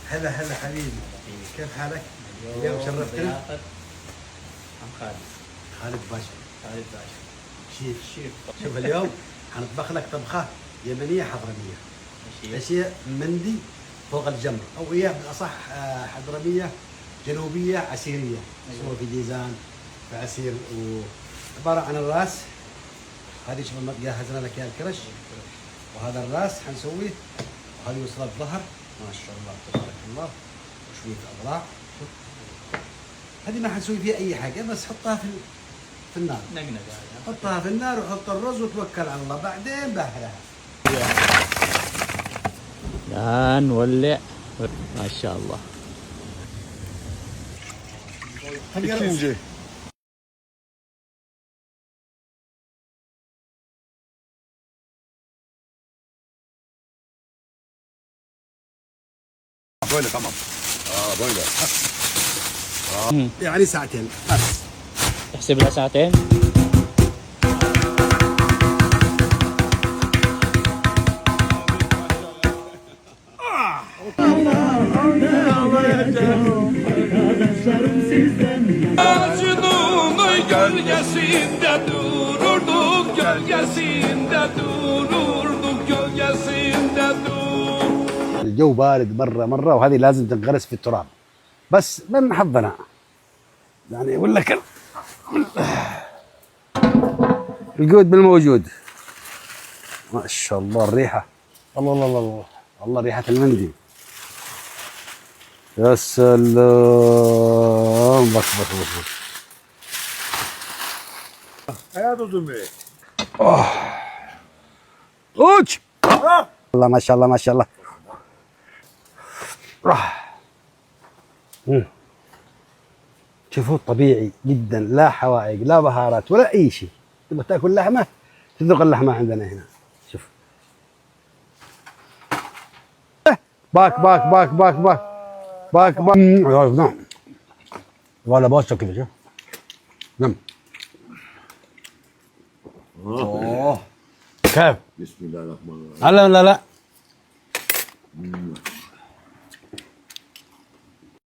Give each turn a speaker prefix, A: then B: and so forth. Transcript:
A: هلا هلا حبيبي، كيف حالك؟ اليوم شرفتنا.
B: عم خالد.
A: خالد باشا.
B: خالد باشا.
A: شيف. شوف اليوم حنطبخ لك طبخة يمنية حضرمية. أشياء مندي فوق الجمر، أو هي بالأصح حضرمية جنوبية عسيرية. سوى في جيزان، في عسير، وعبارة عن الراس. هذه شوف جهزنا لك اياها الكرش، وهذا الراس حنسويه، وهذه وصلة الظهر ما شاء الله تبارك الله، وشوية أضلاع. شوف هذه ما حنسوي فيها أي حاجة، بس حطها في النار.
B: نقنقة.
A: حطها في النار وحط الرز وتوكل على الله، بعدين بأهلها.
B: الآن نولع. ما شاء الله.
C: İkinci. Böyle tamam. Böyle.
A: يعني ساعتين بس.
B: تحسب لها ساعتين؟
D: Ağacının gölgesinde dururduk, gölgesinde dururduk, gölgesinde dur.
A: الجو بارد مرة وهذه لازم تنغرس في التراب، بس من حظنا يعني. يقول لك الجود بالموجود. ما شاء الله الريحة، الله الله الله الله الله، ريحة المندي يا سلام. بس
C: Hayat uzun be.
A: اوتش الله ما شاء الله ما شاء الله. شوفوا طبيعي جدا، لا حوائق لا بهارات ولا اي شيء. تبغى تاكل لحمه تذوق اللحمه عندنا هنا. شوف باك باك باك باك باك باك باك. نعم ولا بوسه كذا. شوف نعم. اوه كيف؟
C: Bismillahirrahmanirrahim.
A: لا لا لا